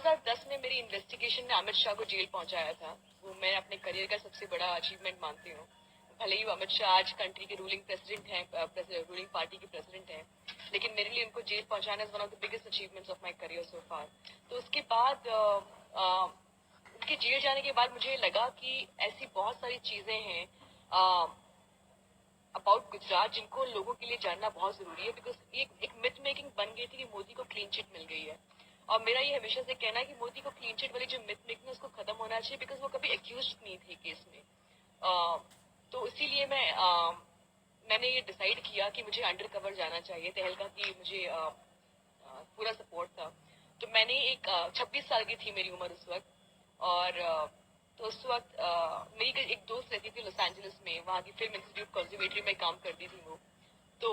2010 में मेरी इन्वेस्टिगेशन ने अमित शाह को जेल पहुंचाया था। वो मैं अपने करियर का सबसे बड़ा अचीवमेंट मानती हूँ। भले ही अमित शाह आज कंट्री के रूलिंग प्रेसिडेंट हैं, रूलिंग पार्टी के प्रेसिडेंट हैं, लेकिन मेरे लिए उनको जेल पहुंचाना is one of the biggest achievements of my career so far. तो उसके बाद उनके जेल जाने के बाद मुझे लगा कि ऐसी बहुत सारी चीजें हैं अबाउट गुजरात जिनको लोगों के लिए जानना बहुत जरूरी है, बिकॉज एक मिथ मेकिंग बन गई थी कि मोदी को क्लीन चिट मिल गई है। और मेरा ये हमेशा से कहना है कि मोदी को क्लीन चिट वाली जो मिथ मेकिंग है उसको खत्म होना चाहिए, बिकॉज वो कभी एक्यूज नहीं थे केस में। तो इसीलिए मैंने ये डिसाइड किया कि मुझे अंडर कवर जाना चाहिए। तहलका की मुझे पूरा सपोर्ट था। तो मैंने 26 साल की थी मेरी उम्र उस वक्त, और तो उस वक्त मेरी एक दोस्त रहती थी लॉस एंजलिस में, वहाँ की फिल्म इंस्टीट्यूट कंजर्वेटरी में काम करती थी वो। तो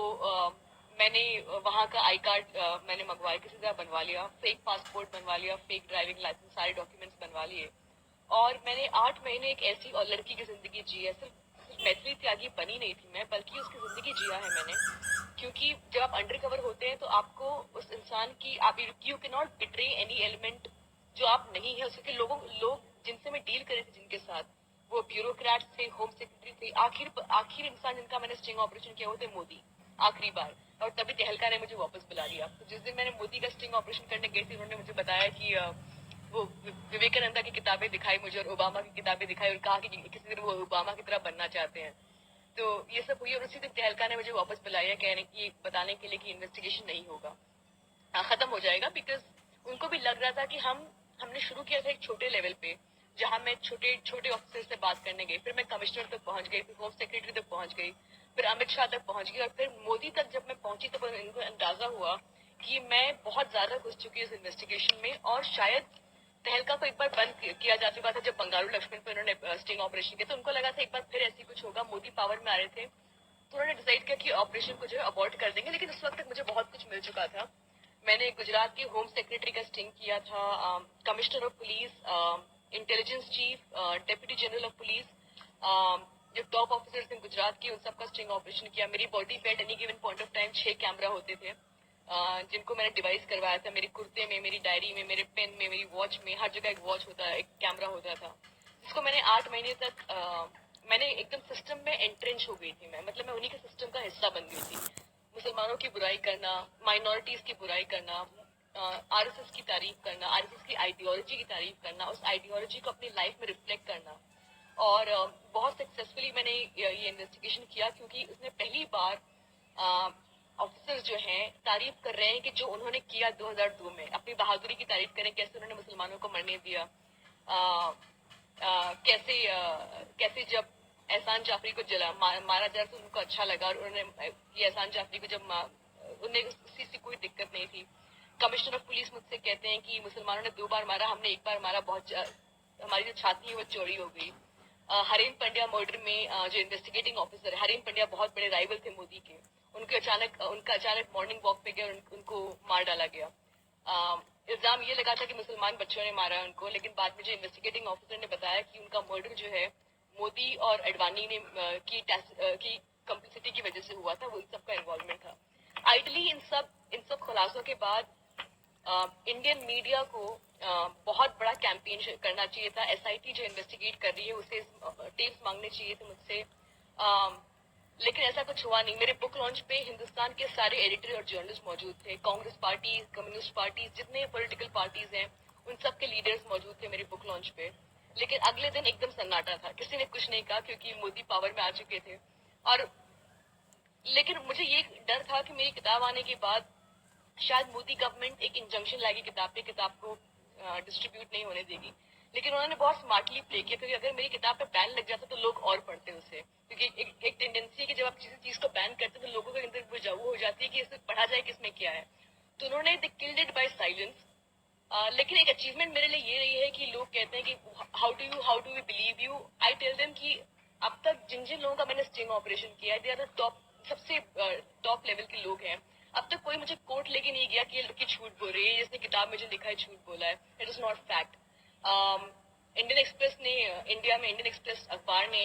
मैंने वहाँ का आई कार्ड मैंने मंगवाया, किसी तरह बनवा लिया, फेक पासपोर्ट बनवा लिया, फेक ड्राइविंग लाइसेंस, सारे डॉक्यूमेंट्स बनवा लिए। और मैंने 8 महीने एक ऐसी और लड़की की जिंदगी जी है। सिर्फ मैथिली त्यागी बनी नहीं थी मैं, बल्कि उसकी जिंदगी जिया है मैंने। क्योंकि जब आप अंडर कवर होते हैं तो आपको उस इंसान की you can not betray any element जो आप नहीं है उसके। लोग जिनसे मैं डील कर रही थी, जिनके साथ वो ब्यूरोक्रेट्स थे, होम सेक्रेटरी थे, आखिर इंसान जिनका मैंने स्टिंग ऑपरेशन किया वो थे मोदी, आखिरी बार। और तभी तहलका ने मुझे वापस बुला लिया। तो जिस दिन मैंने मोदी का स्टिंग ऑपरेशन करने गई थी, उन्होंने मुझे बताया कि वो विवेकानंदा की किताबें दिखाई मुझे और ओबामा की किताबें दिखाई, और कहा कि किसी दिन वो ओबामा की तरह बनना चाहते हैं। तो ये सब हुई, और उसी दिन तहलका ने मुझे वापस बुलाया कहने की बताने के लिए कि इन्वेस्टिगेशन नहीं होगा, खत्म हो जाएगा। बिकॉज उनको भी लग रहा था कि हमने शुरू किया था एक छोटे लेवल पे, जहां मैं छोटे छोटे ऑफिसर से बात करने गई, फिर मैं कमिश्नर तक पहुंच गई, फिर होम सेक्रेटरी तक पहुंच गई, फिर अमित शाह तक पहुंच गई, और फिर मोदी तक जब मैं पहुंची तो इनको अंदाजा हुआ कि मैं बहुत ज्यादा घुस चुकी हूँ इस इन्वेस्टिगेशन में। और शायद तहलका को एक बार बंद किया जा चुका था जब बंगारू लक्ष्मण पे उन्होंने स्टिंग ऑपरेशन किया, तो उनको लगा था एक बार फिर ऐसी कुछ होगा, मोदी पावर में आ रहे थे, तो उन्होंने डिसाइड किया कि ऑपरेशन को जो है अबॉर्ट कर देंगे। लेकिन उस वक्त तक मुझे बहुत कुछ मिल चुका था। मैंने गुजरात की होम सेक्रेटरी का स्टिंग किया था, commissioner of police, intelligence chief, deputy general of police, जो टॉप ऑफिसर्स इन गुजरात की, उन सबका स्टिंग ऑपरेशन किया। मेरी बॉडी पे at any given point of time 6 camera होते थे, जिनको मैंने डिवाइस करवाया था। मेरे कुर्ते में, मेरी डायरी में, मेरे पेन में, मेरी वॉच में, हर जगह एक वॉच होता, एक कैमरा होता था, जिसको मैंने 8 महीने तक मैंने एकदम सिस्टम में एंट्रेंच हो गई थी। मतलब मैं उन्हीं के सिस्टम का हिस्सा बन गई थी। मुसलमानों की बुराई करना, माइनॉरिटीज की बुराई करना, आरएसएस की तारीफ करना, आरएसएस की आइडियोलॉजी की तारीफ करना, उस आइडियोलॉजी को अपनी लाइफ में रिफ्लेक्ट करना। और बहुत सक्सेसफुली मैंने ये इन्वेस्टिगेशन किया, क्योंकि उसने पहली बार ऑफिसर्स जो हैं तारीफ कर रहे हैं कि जो उन्होंने किया 2002 में, अपनी बहादुरी की तारीफ करें, कैसे उन्होंने मुसलमानों को मरने दिया, कैसे जब एहसान जाफरी को मारा जा तो उनको अच्छा लगा, और उन्होंने ये एहसान जाफरी को जब उन्हें उसी से कोई दिक्कत नहीं थी। कमिश्नर ऑफ पुलिस मुझसे कहते हैं कि मुसलमानों ने 2 बार मारा, हमने 1 बार मारा, बहुत हमारी जो छाती है वो चौड़ी हो गई। हरेन पंड्या मर्डर में जो इन्वेस्टिगेटिंग ऑफिसर है, हरेन पंड्या बहुत बड़े राइवल थे मोदी के, उनका अचानक मॉर्निंग वॉक पे गया और उनको मार डाला गया। इल्जाम ये लगा था कि मुसलमान बच्चों ने मारा उनको, लेकिन बाद में जो इन्वेस्टिगेटिंग ऑफिसर ने बताया कि उनका मर्डर जो है मोदी और अडवाणी ने की कंप्लिसिटी की वजह से हुआ था, वो इन सबका इन्वॉल्वमेंट था। आइडली इन सब खुलासों के बाद इंडियन मीडिया को बहुत बड़ा कैंपेन करना चाहिए था। एसआईटी जो इन्वेस्टिगेट कर रही है उसे टेप्स मांगने चाहिए थे मुझसे, लेकिन ऐसा कुछ हुआ नहीं। मेरे बुक लॉन्च पे हिंदुस्तान के सारे एडिटर और जर्नलिस्ट मौजूद थे, कांग्रेस पार्टी, कम्युनिस्ट पार्टी, जितने पॉलिटिकल पार्टीज हैं उन सब के लीडर्स मौजूद थे मेरे बुक लॉन्च पे। लेकिन अगले दिन एकदम सन्नाटा था, किसी ने कुछ नहीं कहा, क्योंकि मोदी पावर में आ चुके थे। और लेकिन मुझे ये डर था कि मेरी किताब आने के बाद शायद मोदी गवर्नमेंट एक इंजंक्शन लाएगी किताब को डिस्ट्रीब्यूट नहीं होने देगी। लेकिन उन्होंने बहुत स्मार्टली प्ले किया, क्योंकि अगर मेरी किताब पे बैन लग जाता तो लोग और पढ़ते उसे, क्योंकि एक टेंडेंसी है कि जब आप किसी चीज को बैन करते तो लोगों के अंदर वो हो जाती है कि इसे पढ़ा जाए किसमें क्या है। तो उन्होंने they killed it by silence. लेकिन एक अचीवमेंट मेरे लिए ये रही है कि लोग कहते हैं कि how do we believe you. I tell them कि अब तक जिन जिन लोगों का मैंने स्टिंग ऑपरेशन किया है, दे आर द टॉप, सबसे टॉप लेवल के लोग हैं। अब तक कोई मुझे कोर्ट लेके नहीं गया कि ये लड़की झूठ बोल रही है, जिसने किताब में जो लिखा है झूठ बोला है। It is not fact. Indian express ने, इंडिया में इंडियन एक्सप्रेस अखबार ने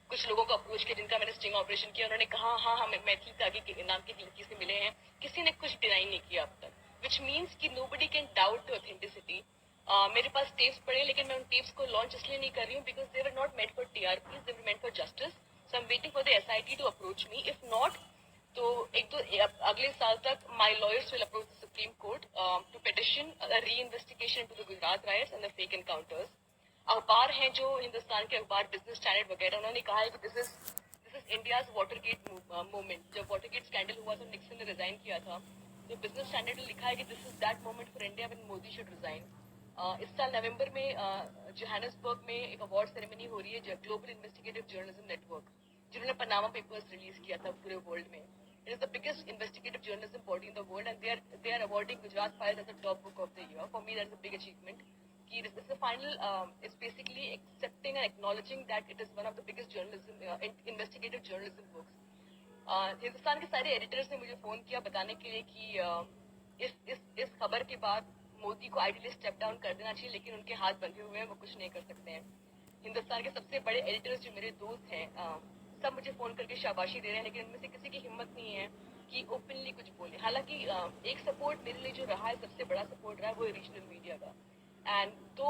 कुछ लोगों को अप्रोच किया जिनका मैंने स्टिंग ऑपरेशन किया। उन्होंने कहा हाँ हम मैथिली त्यागी के नाम की लड़की से मिले हैं, किसी ने कुछ डिनाई नहीं किया अब तक, विच मीन्स कि nobody can doubt the authenticity. मेरे पास टेप्स पड़े, लेकिन मैं उन टेप्स को लॉन्च इसलिए नहीं कर रही हूँ because they were not made for TRP, they were made for justice. So I am waiting for the SIT to approach me. If not, तो एक तो अगले साल तक my lawyers will approach the supreme court to petition reinvestigation to the Gujarat riots and the fake encounters. अखबार हैं जो हिंदुस्तान के अखबार, बिजनेस स्टैंडर्ड वगैरह, उन्होंने कहा है कि this is India's Watergate movement. जब वाटरगेट स्कैंडल हुआ तो निक्सन ने रिजाइन किया था, तो बिजनेस स्टैंडर्ड ने लिखा है कि this is that moment for India when Modi should resign. इस साल नवंबर में जोहान्सबर्ग में एक अवार्ड सेरेमनी हो रही है, ग्लोबल इन्वेस्टिगेटिव जर्नलिज्म नेटवर्क, जिन्होंने पनामा पेपर्स रिलीज किया था पूरे वर्ल्ड में. It is the biggest investigative journalism body in the world and they are awarding Gujarat files as the top book of the year. For me that is a big achievement. It's the final is basically accepting and acknowledging that it is one of the biggest journalism investigative journalism books. Hindustan के सारे editors ने मुझे phone किया बताने के लिए कि इस खबर के बाद मोदी को आइडियली स्टेप डाउन कर देना चाहिए, लेकिन उनके हाथ बंधे हुए हैं, वो कुछ नहीं कर सकते हैं. हिंदुस्तान के सबसे बड़े एडिटर्स जो मेरे दोस्त हैं, सब मुझे फोन करके शाबाशी दे रहे हैं, लेकिन उनमें से किसी की हिम्मत नहीं है कि ओपनली कुछ बोले. हालांकि एक सपोर्ट मेरे लिए जो रहा है, सबसे बड़ा सपोर्ट रहा है, वो रीजनल मीडिया का. एंड तो